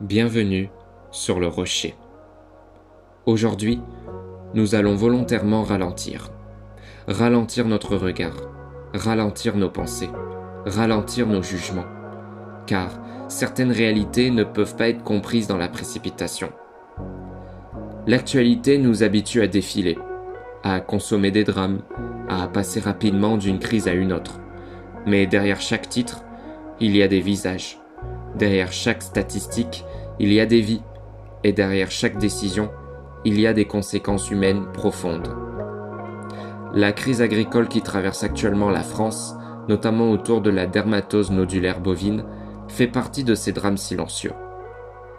Bienvenue sur le rocher. Aujourd'hui, nous allons volontairement ralentir. Ralentir notre regard, ralentir nos pensées, ralentir nos jugements. Car certaines réalités ne peuvent pas être comprises dans la précipitation. L'actualité nous habitue à défiler, à consommer des drames, à passer rapidement d'une crise à une autre. Mais derrière chaque titre, il y a des visages. Derrière chaque statistique, il y a des vies. Et derrière chaque décision, il y a des conséquences humaines profondes. La crise agricole qui traverse actuellement la France, notamment autour de la dermatose nodulaire bovine, fait partie de ces drames silencieux.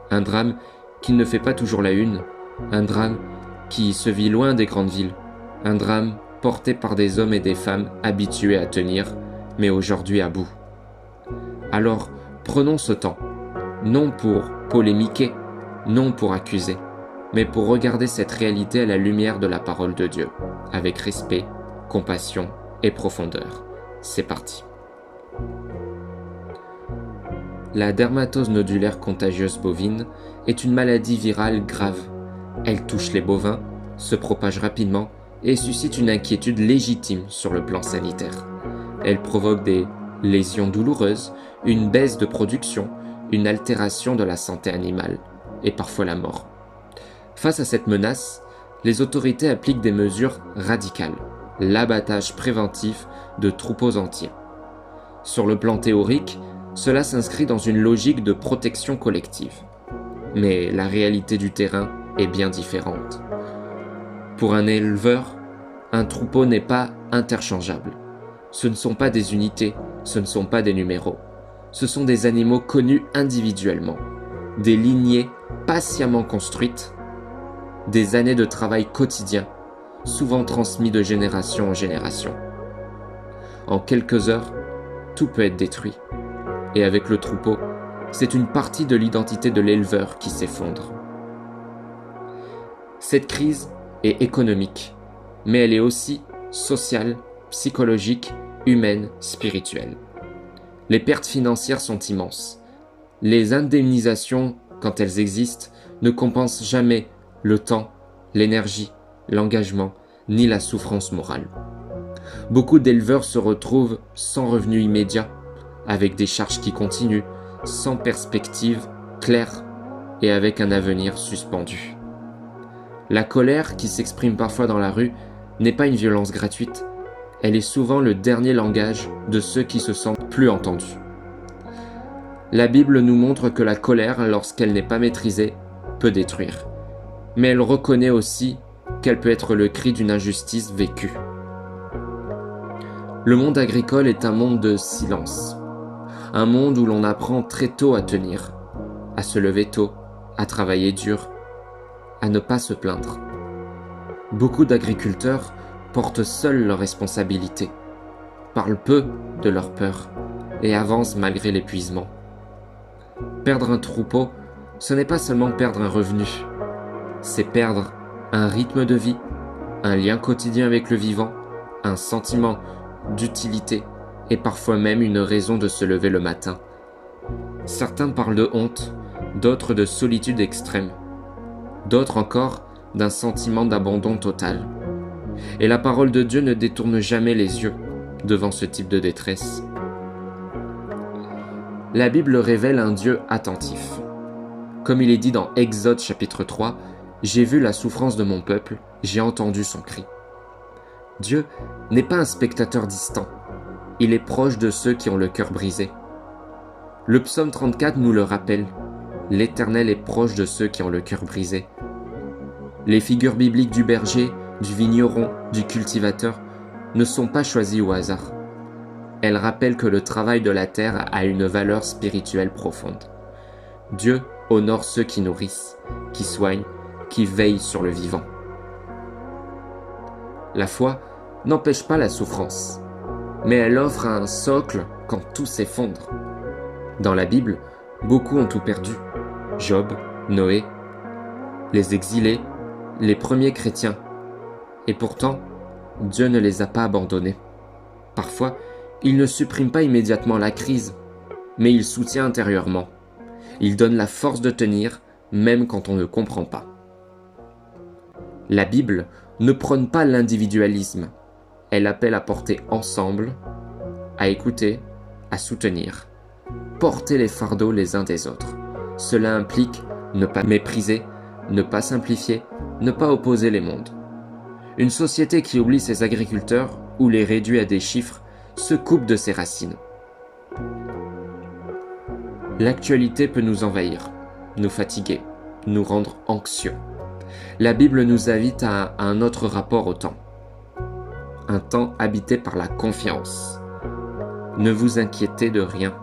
Un drame qui ne fait pas toujours la une, un drame qui se vit loin des grandes villes, un drame porté par des hommes et des femmes habitués à tenir, mais aujourd'hui à bout. Alors, prenons ce temps, non pour polémiquer, non pour accuser, mais pour regarder cette réalité à la lumière de la parole de Dieu, avec respect, compassion et profondeur. C'est parti. La dermatose nodulaire contagieuse bovine est une maladie virale grave. Elle touche les bovins, se propage rapidement et suscite une inquiétude légitime sur le plan sanitaire. Elle provoque des lésions douloureuses, une baisse de production, une altération de la santé animale et parfois la mort. Face à cette menace, les autorités appliquent des mesures radicales, l'abattage préventif de troupeaux entiers. Sur le plan théorique, cela s'inscrit dans une logique de protection collective. Mais la réalité du terrain est bien différente. Pour un éleveur, un troupeau n'est pas interchangeable. Ce ne sont pas des unités, ce ne sont pas des numéros. Ce sont des animaux connus individuellement, des lignées patiemment construites, des années de travail quotidien, souvent transmis de génération en génération. En quelques heures, tout peut être détruit. Et avec le troupeau, c'est une partie de l'identité de l'éleveur qui s'effondre. Cette crise est économique, mais elle est aussi sociale, psychologique, humaine, spirituelle. Les pertes financières sont immenses. Les indemnisations, quand elles existent, ne compensent jamais le temps, l'énergie, l'engagement, ni la souffrance morale. Beaucoup d'éleveurs se retrouvent sans revenu immédiat, avec des charges qui continuent, sans perspective claire et avec un avenir suspendu. La colère qui s'exprime parfois dans la rue n'est pas une violence gratuite, elle est souvent le dernier langage de ceux qui se sentent plus entendus. La Bible nous montre que la colère, lorsqu'elle n'est pas maîtrisée, peut détruire. Mais elle reconnaît aussi qu'elle peut être le cri d'une injustice vécue. Le monde agricole est un monde de silence. Un monde où l'on apprend très tôt à tenir, à se lever tôt, à travailler dur, à ne pas se plaindre. Beaucoup d'agriculteurs portent seuls leurs responsabilités, parlent peu de leur peur et avancent malgré l'épuisement. Perdre un troupeau, ce n'est pas seulement perdre un revenu, c'est perdre un rythme de vie, un lien quotidien avec le vivant, un sentiment d'utilité et parfois même une raison de se lever le matin. Certains parlent de honte, d'autres de solitude extrême, d'autres encore d'un sentiment d'abandon total. Et la parole de Dieu ne détourne jamais les yeux devant ce type de détresse. La Bible révèle un Dieu attentif. Comme il est dit dans Exode chapitre 3, « J'ai vu la souffrance de mon peuple, j'ai entendu son cri ». Dieu n'est pas un spectateur distant. Il est proche de ceux qui ont le cœur brisé. Le psaume 34 nous le rappelle. L'Éternel est proche de ceux qui ont le cœur brisé. Les figures bibliques du berger, du vigneron, du cultivateur ne sont pas choisies au hasard. Elles rappellent que le travail de la terre a une valeur spirituelle profonde. Dieu honore ceux qui nourrissent, qui soignent, qui veillent sur le vivant. La foi n'empêche pas la souffrance, mais elle offre un socle quand tout s'effondre. Dans la Bible, beaucoup ont tout perdu. Job, Noé, les exilés, les premiers chrétiens. Et pourtant, Dieu ne les a pas abandonnés. Parfois, il ne supprime pas immédiatement la crise, mais il soutient intérieurement. Il donne la force de tenir, même quand on ne comprend pas. La Bible ne prône pas l'individualisme. Elle appelle à porter ensemble, à écouter, à soutenir. Porter les fardeaux les uns des autres. Cela implique ne pas mépriser, ne pas simplifier, ne pas opposer les mondes. Une société qui oublie ses agriculteurs ou les réduit à des chiffres se coupe de ses racines. L'actualité peut nous envahir, nous fatiguer, nous rendre anxieux. La Bible nous invite à un autre rapport au temps. Un temps habité par la confiance. Ne vous inquiétez de rien.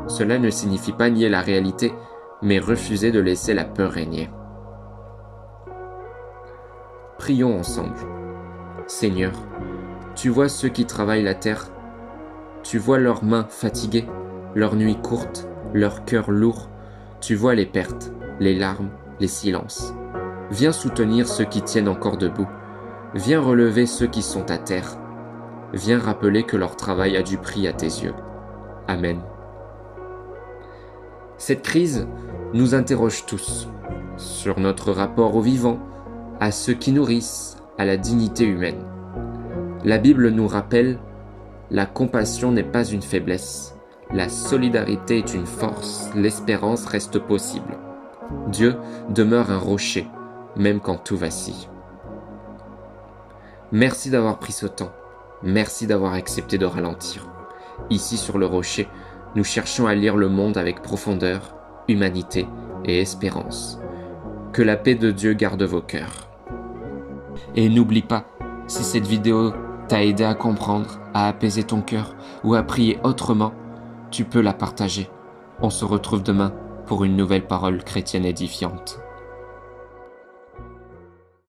Cela ne signifie pas nier la réalité, mais refuser de laisser la peur régner. Prions ensemble. Seigneur, tu vois ceux qui travaillent la terre. Tu vois leurs mains fatiguées, leurs nuits courtes, leurs cœurs lourds. Tu vois les pertes, les larmes, les silences. Viens soutenir ceux qui tiennent encore debout. Viens relever ceux qui sont à terre. Viens rappeler que leur travail a du prix à tes yeux. Amen. Cette crise nous interroge tous sur notre rapport au vivant, à ceux qui nourrissent, à la dignité humaine. La Bible nous rappelle, la compassion n'est pas une faiblesse, la solidarité est une force, l'espérance reste possible. Dieu demeure un rocher, même quand tout vacille. Merci d'avoir pris ce temps, merci d'avoir accepté de ralentir. Ici sur le rocher, nous cherchons à lire le monde avec profondeur, humanité et espérance. Que la paix de Dieu garde vos cœurs. Et n'oublie pas, si cette vidéo t'a aidé à comprendre, à apaiser ton cœur ou à prier autrement, tu peux la partager. On se retrouve demain pour une nouvelle parole chrétienne édifiante.